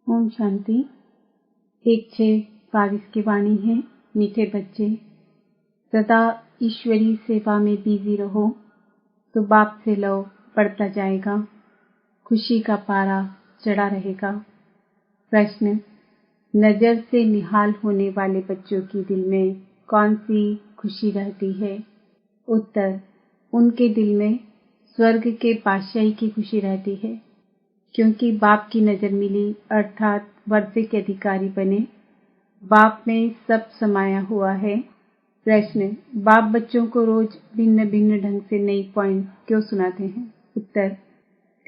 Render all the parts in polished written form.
ओम शांति। 1-6 बारिश की वाणी है। मीठे बच्चे, सदा ईश्वरी सेवा में बिजी रहो तो बाप से लव बढ़ता जाएगा, खुशी का पारा चढ़ा रहेगा। प्रश्न, नजर से निहाल होने वाले बच्चों की दिल में कौन सी खुशी रहती है? उत्तर, उनके दिल में स्वर्ग के बादशाही की खुशी रहती है, क्योंकि बाप की नजर मिली अर्थात वर्षे के अधिकारी बने। बाप में सब समाया हुआ है। प्रश्न, बाप बच्चों को रोज भिन्न भिन्न ढंग से नई पॉइंट क्यों सुनाते हैं? उत्तर,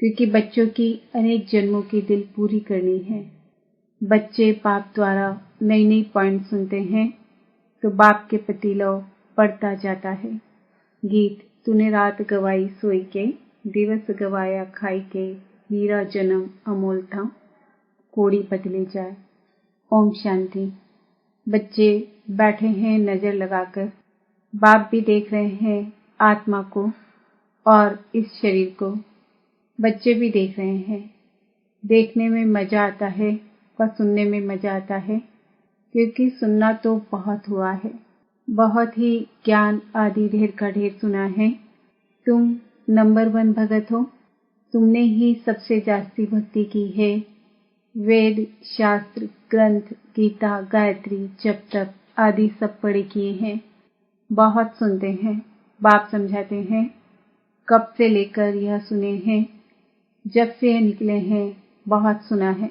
क्योंकि बच्चों की अनेक जन्मों की दिल पूरी करनी है। बच्चे बाप द्वारा नई नई पॉइंट सुनते हैं तो बाप के प्रति लव बढ़ता जाता है। गीत, तूने रात गवाई सोई के, दिवस गवाया खाई के, हीरा जन्म अमोल था, कोड़ी बदले जाए। ओम शांति। बच्चे बैठे हैं नजर लगाकर, बाप भी देख रहे हैं आत्मा को और इस शरीर को। बच्चे भी देख रहे हैं। देखने में मजा आता है और सुनने में मजा आता है, क्योंकि सुनना तो बहुत हुआ है, बहुत ही ज्ञान आदि ढेर का ढेर सुना है। तुम नंबर 1 भगत हो, तुमने ही सबसे जास्ती भक्ति की है। वेद, शास्त्र, ग्रंथ, गीता, गायत्री, जप तप आदि सब पढ़े किए हैं। बहुत सुनते हैं, बाप समझाते हैं। कब से लेकर यह सुने हैं, जब से यह निकले हैं बहुत सुना है।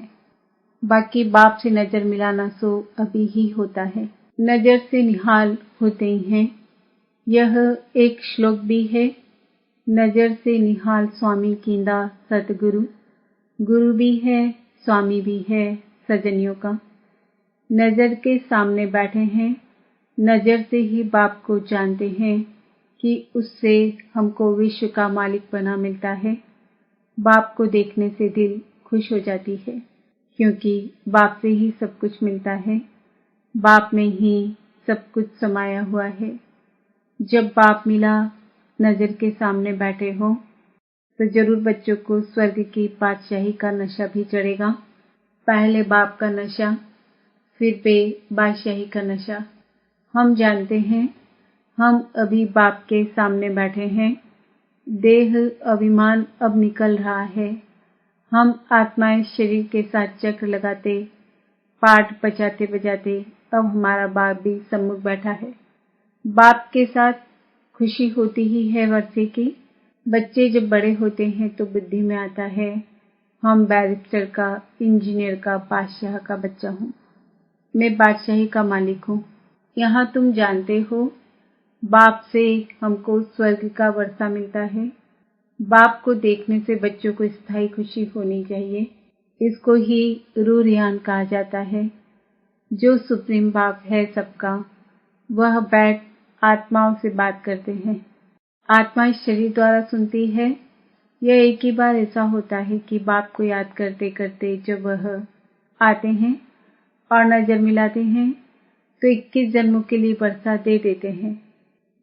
बाकी बाप से नजर मिलाना सो अभी ही होता है। नजर से निहाल होते ही हैं। यह एक श्लोक भी है। नजर से निहाल स्वामी कींदा सतगुरु, गुरु भी है स्वामी भी है सजनियों का। नजर के सामने बैठे हैं, नजर से ही बाप को जानते हैं कि उससे हमको विश्व का मालिक बना मिलता है। बाप को देखने से दिल खुश हो जाती है, क्योंकि बाप से ही सब कुछ मिलता है। बाप में ही सब कुछ समाया हुआ है। जब बाप मिला, नजर के सामने बैठे हो, तो जरूर बच्चों को स्वर्ग की बादशाही का नशा भी चढ़ेगा। पहले बाप का नशा, फिर बादशाही का नशा। हम जानते हैं, हम अभी बाप के सामने बैठे हैं। देह अभिमान अब निकल रहा है। हम आत्माएं शरीर के साथ चक्र लगाते, पाठ बजाते बजाते अब हमारा बाप भी सम्मुख बैठा है। बाप के साथ खुशी होती ही है वर्षे की। बच्चे जब बड़े होते हैं तो बुद्धि में आता है, हम बैरिस्टर का, इंजीनियर का, बादशाह का बच्चा हूँ, मैं बादशाही का मालिक हूँ। यहाँ तुम जानते हो, बाप से हमको स्वर्ग का वर्षा मिलता है। बाप को देखने से बच्चों को स्थायी खुशी होनी चाहिए। इसको ही रूह रियान कहा जाता है। जो सुप्रीम बाप है सबका, वह बैठ आत्माओं से बात करते हैं। आत्मा इस शरीर द्वारा सुनती है। यह एक ही बार ऐसा होता है कि बाप को याद करते करते जब वह आते हैं और नजर मिलाते हैं तो 21 जन्मों के लिए वर्षा दे देते हैं।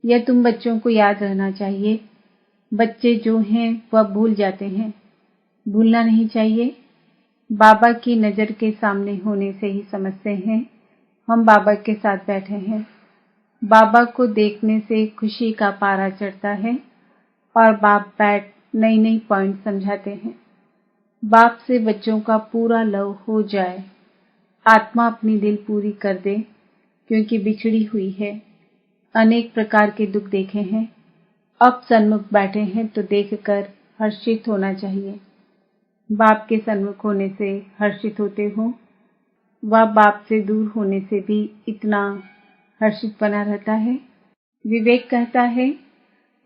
यह तुम बच्चों को याद रहना चाहिए। बच्चे जो हैं वह भूल जाते हैं, भूलना नहीं चाहिए। बाबा की नजर के सामने होने से ही समझते हैं हम बाबा के साथ बैठे हैं। बाबा को देखने से खुशी का पारा चढ़ता है और बाप बैठ नई नई पॉइंट समझाते हैं। बाप से बच्चों का पूरा लव हो जाए, आत्मा अपनी दिल पूरी कर दे, क्योंकि बिछड़ी हुई है। अनेक प्रकार के दुख देखे हैं, अब सन्मुख बैठे हैं तो देखकर हर्षित होना चाहिए। बाप के सन्मुख होने से हर्षित होते हो, वह बाप से दूर होने से भी इतना हर्षित बना रहता है। विवेक कहता है,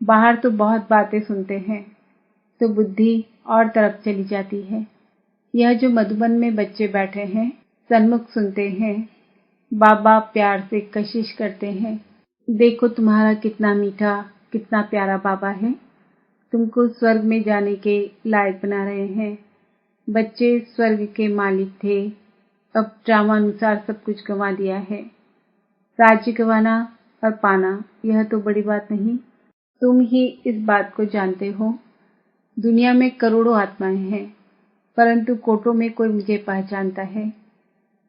बाहर तो बहुत बातें सुनते हैं तो बुद्धि और तरफ चली जाती है। यह जो मधुबन में बच्चे बैठे हैं, सन्मुख सुनते हैं, बाबा प्यार से कशिश करते हैं। देखो तुम्हारा कितना मीठा, कितना प्यारा बाबा है, तुमको स्वर्ग में जाने के लायक बना रहे हैं। बच्चे स्वर्ग के मालिक थे, अब ड्रामा अनुसार सब कुछ गंवा दिया है। राज्य गंवाना और पाना यह तो बड़ी बात नहीं, तुम ही इस बात को जानते हो। दुनिया में करोड़ों आत्माएं हैं, परंतु कोटों में कोई मुझे पहचानता है।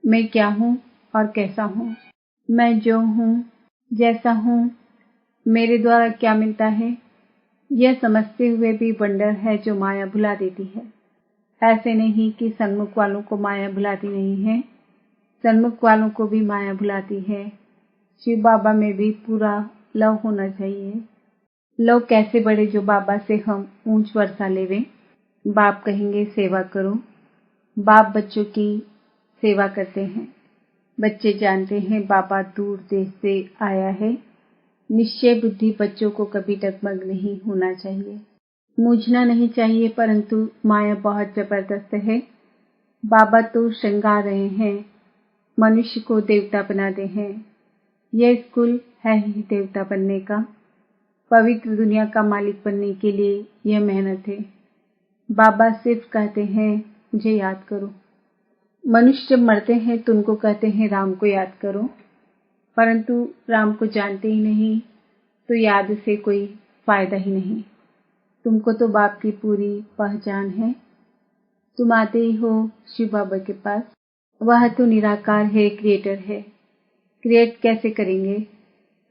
मैं क्या हूँ और कैसा हूँ? मैं जो हूँ, जैसा हूँ, मेरे द्वारा क्या मिलता है, यह समझते हुए भी वंडर है जो माया भुला देती है। ऐसे नहीं कि सन्मुख वालों को माया भुलाती नहीं है, सन्मुख वालों को भी माया भुलाती है। शिव बाबा में भी पूरा लव होना चाहिए। लव कैसे बढ़े जो बाबा से हम ऊंच वर्षा लेवे। बाप कहेंगे सेवा करो। बाप बच्चों की सेवा करते हैं। बच्चे जानते हैं बाबा दूर देश से आया है। निश्चय बुद्धि बच्चों को कभी डगमग नहीं होना चाहिए, मूझना नहीं चाहिए, परंतु माया बहुत जबरदस्त है। बाबा तो श्रृंगार रहे हैं, मनुष्य को देवता बनाते हैं। यह स्कूल है ही देवता बनने का, पवित्र दुनिया का मालिक बनने के लिए यह मेहनत है। बाबा सिर्फ कहते हैं मुझे याद करो। मनुष्य जब मरते हैं तो उनको कहते हैं राम को याद करो, परंतु राम को जानते ही नहीं तो याद से कोई फायदा ही नहीं। तुमको तो बाप की पूरी पहचान है। तुम आते ही हो शिव बाबा के पास। वह तो निराकार है, क्रिएटर है। क्रिएट कैसे करेंगे?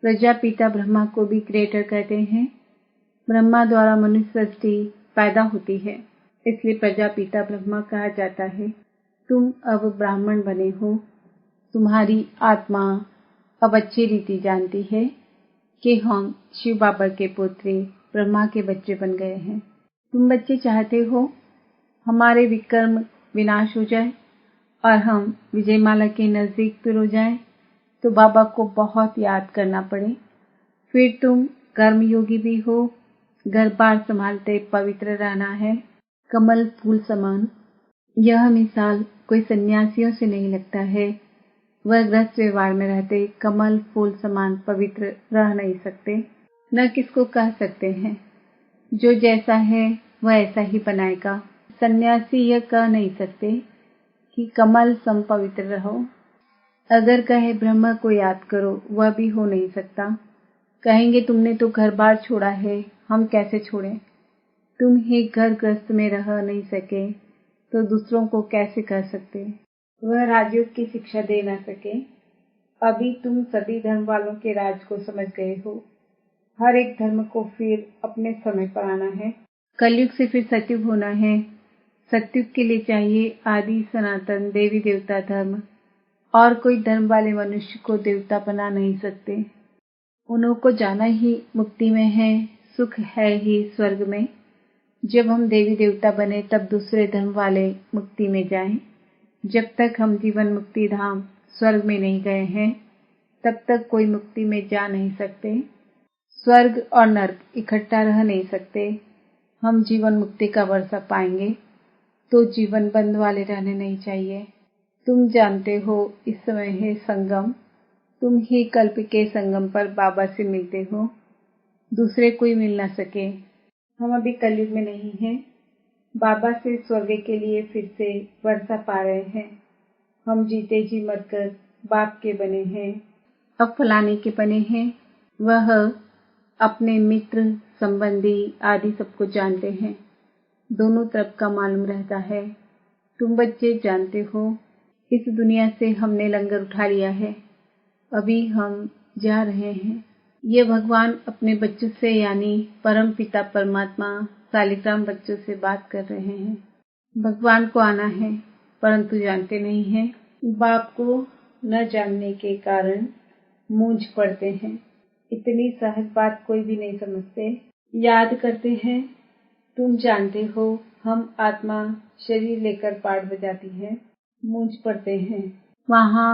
प्रजापिता ब्रह्मा को भी क्रिएटर कहते हैं। ब्रह्मा द्वारा मनुष्य सृष्टि पैदा होती है, इसलिए प्रजापिता ब्रह्मा कहा जाता है। तुम अब ब्राह्मण बने हो। तुम्हारी आत्मा अब अच्छी रीति जानती है कि हम शिव बाबा के पुत्र ब्रह्मा के बच्चे बन गए हैं। तुम बच्चे चाहते हो हमारे विकर्म विनाश हो जाए और हम विजयमाला के नजदीक फिर हो जाए, तो बाबा को बहुत याद करना पड़े। फिर तुम कर्मयोगी भी हो। घर बार संभालते पवित्र रहना है, कमल फूल समान। यह मिसाल कोई सन्यासियों से नहीं लगता है। वह गृहस्थ व्यवहार में रहते कमल फूल समान पवित्र रह नहीं सकते। न किसको कह सकते हैं जो जैसा है वह ऐसा ही बनाएगा। सन्यासी यह कह नहीं सकते कि कमल सम पवित्र रहो। अगर कहे ब्रह्मा को याद करो, वह भी हो नहीं सकता। कहेंगे तुमने तो घर बार छोड़ा है, हम कैसे छोड़ें? तुम ही घर ग्रस्त में रह नहीं सके तो दूसरों को कैसे कर सकते? वह राजयोग की शिक्षा दे न सके। अभी तुम सभी धर्म वालों के राज को समझ गए हो। हर एक धर्म को फिर अपने समय पर आना है। कलयुग से फिर सतयुग होना है। सतयुग के लिए चाहिए आदि सनातन देवी देवता धर्म। और कोई धर्म वाले मनुष्य को देवता बना नहीं सकते। उन्हों को जाना ही मुक्ति में है, सुख है ही स्वर्ग में। जब हम देवी देवता बने तब दूसरे धर्म वाले मुक्ति में जाएं। जब तक हम जीवन मुक्ति धाम स्वर्ग में नहीं गए हैं, तब तक कोई मुक्ति में जा नहीं सकते। स्वर्ग और नर्क इकट्ठा रह नहीं सकते। हम जीवन मुक्ति का वर्षा पाएंगे तो जीवन बंद वाले रहने नहीं चाहिए। तुम जानते हो इस समय है संगम। तुम ही कल्प के संगम पर बाबा से मिलते हो, दूसरे कोई मिल न सके। हम अभी कलयुग में नहीं हैं। बाबा से स्वर्ग के लिए फिर से वर्षा पा रहे हैं। हम जीते जी मरकर बाप के बने हैं, अब फलाने के बने हैं। वह अपने मित्र संबंधी आदि सबको जानते हैं। दोनों तरफ का मालूम रहता है। तुम बच्चे जानते हो इस दुनिया से हमने लंगर उठा लिया है। अभी हम जा रहे हैं। ये भगवान अपने बच्चों से यानी परम पिता परमात्मा शालिग्राम बच्चों से बात कर रहे हैं। भगवान को आना है परंतु जानते नहीं हैं। बाप को न जानने के कारण मूंझ पड़ते हैं। इतनी सहज बात कोई भी नहीं समझते। याद करते हैं तुम जानते हो हम आत्मा शरीर लेकर पाठ बजाती है। मूंझ पड़ते हैं। वहाँ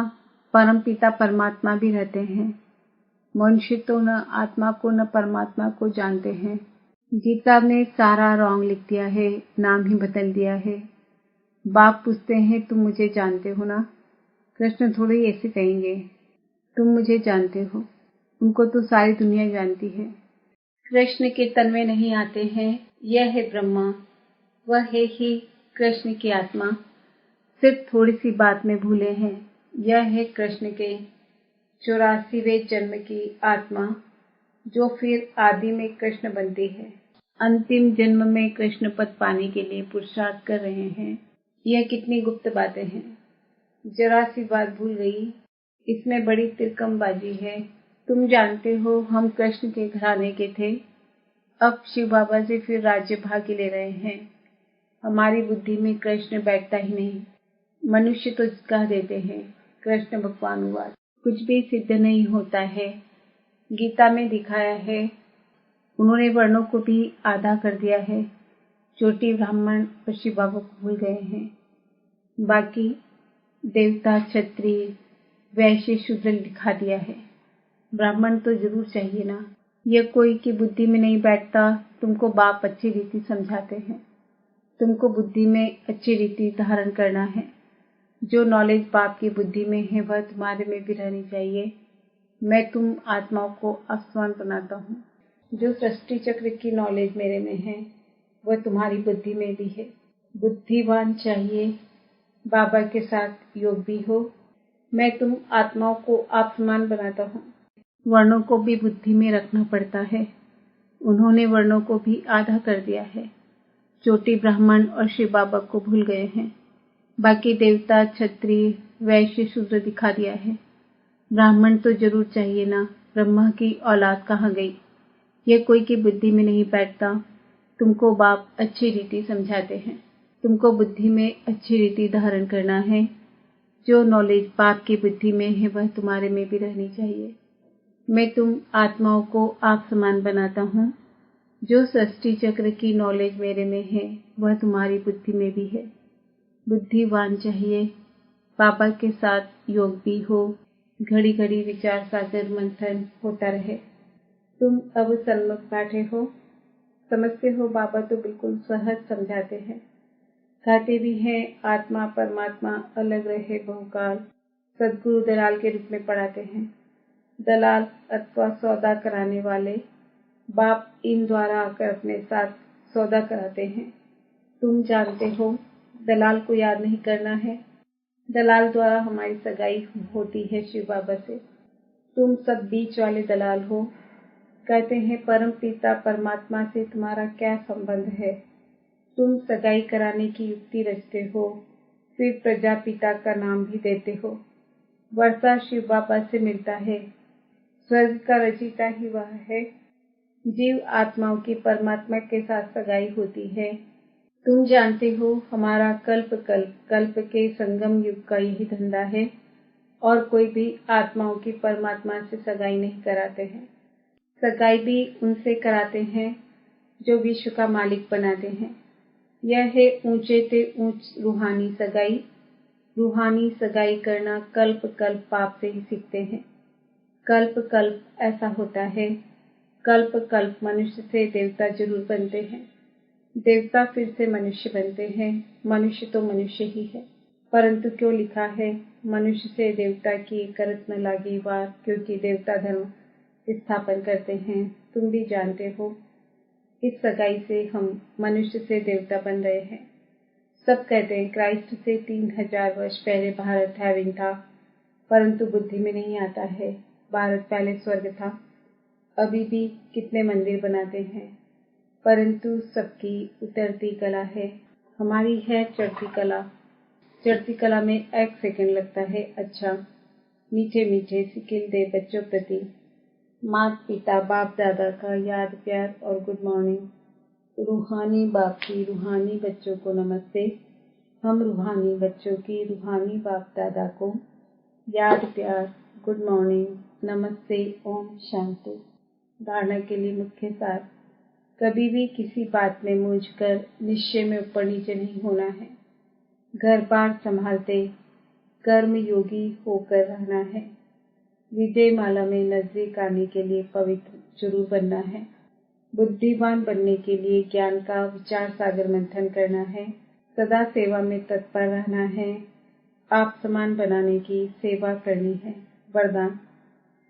परम पिता परमात्मा भी रहते हैं। मनुष्य तो न आत्मा को न परमात्मा को जानते हैं। गीता ने सारा रॉन्ग लिख दिया है, नाम ही बदल दिया है। बाप पूछते हैं तुम मुझे जानते हो ना? कृष्ण थोड़ी ऐसे कहेंगे तुम मुझे जानते हो। उनको तो सारी दुनिया जानती है। कृष्ण के तन में नहीं आते हैं। यह है ब्रह्मा, वह है ही कृष्ण की आत्मा। सिर्फ थोड़ी सी बात में भूले हैं। यह है कृष्ण के 84वें जन्म की आत्मा, जो फिर आदि में कृष्ण बनती है। अंतिम जन्म में कृष्ण पद पाने के लिए पुरुषार्थ कर रहे हैं। यह कितनी गुप्त बातें हैं। जरा सी बात भूल गई, इसमें बड़ी तिरकमबाजी है। तुम जानते हो हम कृष्ण के घराने के थे, अब शिव बाबा से फिर राज्य भागी ले रहे हैं। हमारी बुद्धि में कृष्ण बैठता ही नहीं। मनुष्य तो कह देते हैं कृष्ण भगवान हुआ, कुछ भी सिद्ध नहीं होता है। गीता में दिखाया है, उन्होंने वर्णों को भी आधा कर दिया है। चोटी ब्राह्मण और शिव बाबा को भूल गए हैं। बाकी देवता, क्षत्रिय, वैश्य, शूद्र दिखा दिया है। ब्राह्मण तो जरूर चाहिए ना। यह कोई की बुद्धि में नहीं बैठता। तुमको बाप अच्छी रीति समझाते हैं, तुमको बुद्धि में अच्छी रीति धारण करना है। जो नॉलेज बाप की बुद्धि में है वह तुम्हारे में भी रहनी चाहिए। मैं तुम आत्माओं को आसमान बनाता हूँ। जो सृष्टि चक्र की नॉलेज मेरे में है वह तुम्हारी बुद्धि में भी है। बुद्धिवान चाहिए, बाबा के साथ योग भी हो। मैं तुम आत्माओं को आप समान बनाता हूँ। वर्णों को भी बुद्धि में रखना पड़ता है। उन्होंने वर्णों को भी आधा कर दिया है। चोटी ब्राह्मण और शिव बाबा को भूल गए हैं। बाकी देवता, क्षत्रिय, वैश्य, शूद्र दिखा दिया है। ब्राह्मण तो जरूर चाहिए ना। ब्रह्मा की औलाद कहाँ गई? यह कोई की बुद्धि में नहीं बैठता। तुमको बाप अच्छी रीति समझाते हैं, तुमको बुद्धि में अच्छी रीति धारण करना है। जो नॉलेज बाप की बुद्धि में है वह तुम्हारे में भी रहनी चाहिए। मैं तुम आत्माओं को आप समान बनाता हूँ। जो सृष्टि चक्र की नॉलेज मेरे में है वह तुम्हारी बुद्धि में भी है। बुद्धिवान चाहिए, बाबा के साथ योग भी हो। घड़ी घड़ी विचार सागर मंथन होता रहे। तुम अब सन्मुख बैठे हो, समझते हो। बाबा तो बिल्कुल सहज समझाते हैं। कहते भी हैं आत्मा परमात्मा अलग रहे बहुकाल। सदगुरु दलाल के रूप में पढ़ाते हैं। दलाल अथवा सौदा कराने वाले बाप इन द्वारा आकर अपने साथ सौदा कराते हैं। तुम जानते हो दलाल को याद नहीं करना है। दलाल द्वारा हमारी सगाई होती है शिव बाबा से। तुम सब बीच वाले दलाल हो। कहते हैं परम पिता परमात्मा से तुम्हारा क्या संबंध है। तुम सगाई कराने की युक्ति रचते हो, फिर प्रजापिता का नाम भी देते हो। वर्षा शिव बाबा से मिलता है। स्वर्ग का रचयिता ही वह है। जीव आत्माओं की परमात्मा के साथ सगाई होती है। तुम जानते हो हमारा कल्प कल्प के संगम युग का यही धंधा है, और कोई भी आत्माओं की परमात्मा से सगाई नहीं कराते हैं। सगाई भी उनसे कराते हैं जो विश्व का मालिक बनाते हैं। यह है ऊंचे से ऊंच रूहानी सगाई। रूहानी सगाई करना कल्प कल्प पाप से ही सीखते हैं। कल्प कल्प ऐसा होता है, कल्प कल्प मनुष्य से देवता जरूर बनते हैं। देवता फिर से मनुष्य बनते हैं। मनुष्य तो मनुष्य ही है, परंतु क्यों लिखा है मनुष्य से देवता की करत न लागी वार, क्योंकि देवता धर्म स्थापन करते हैं। तुम भी जानते हो इस सगाई से हम मनुष्य से देवता बन रहे हैं। सब कहते हैं क्राइस्ट से 3000 वर्ष पहले भारत हेवन था, परंतु बुद्धि में नहीं आता है। भारत पहले स्वर्ग था। अभी भी कितने मंदिर बनाते हैं, परंतु सबकी उतरती कला है। हमारी है चढ़ती कला। चढ़ती कला में 1 सेकंड लगता है। अच्छा, मीठे मीठे सिकिल दे बच्चों प्रति माता पिता बाप दादा का याद प्यार और गुड मॉर्निंग। रूहानी बाप की रूहानी बच्चों को नमस्ते। हम रूहानी बच्चों की रूहानी बाप दादा को याद प्यार, गुड मॉर्निंग, नमस्ते, ओम शांति। धारणा के लिए मुख्य सार, कभी भी किसी बात में मूंझकर निश्चय में ऊपर नीचे नहीं होना है। घर बार संभालते कर्म योगी होकर रहना है। विजय माला में नजदीक आने के लिए पवित्र जरूर बनना है। बुद्धिमान बनने के लिए ज्ञान का विचार सागर मंथन करना है। सदा सेवा में तत्पर रहना है। आप समान बनाने की सेवा करनी है। वरदान,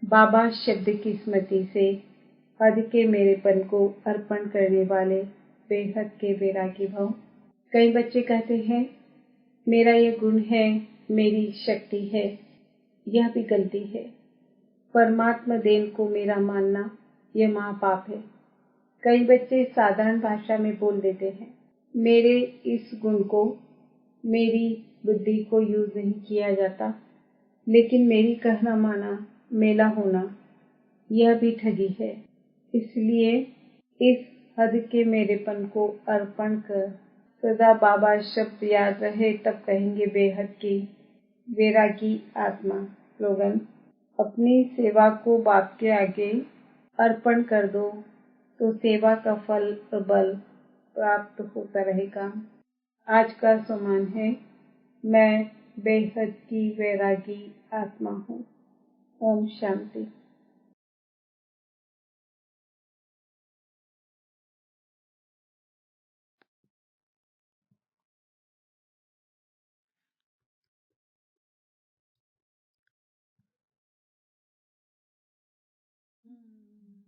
बाबा शब्द की स्मृति से हद के मेरेपन को अर्पण करने वाले बेहद के वैरागी भव। कई बच्चे कहते हैं मेरा यह गुण है, मेरी शक्ति है। यह भी गलती है। परमात्मा देन को मेरा मानना यह महापाप है। कई बच्चे साधारण भाषा में बोल देते हैं मेरे इस गुण को मेरी बुद्धि को यूज नहीं किया जाता, लेकिन मेरी कहना माना मेला होना यह भी ठगी है। इसलिए इस हद के मेरेपन को अर्पण कर सदा बाबा शब्द याद रहे, तब कहेंगे बेहद की वैरागी आत्मा। स्लोगन: अपनी सेवा को बाप के आगे अर्पण कर दो तो सेवा का फल और बल प्राप्त होता रहेगा। आज का सम्मान है, मैं बेहद की वैरागी आत्मा हूँ। ओम शांति।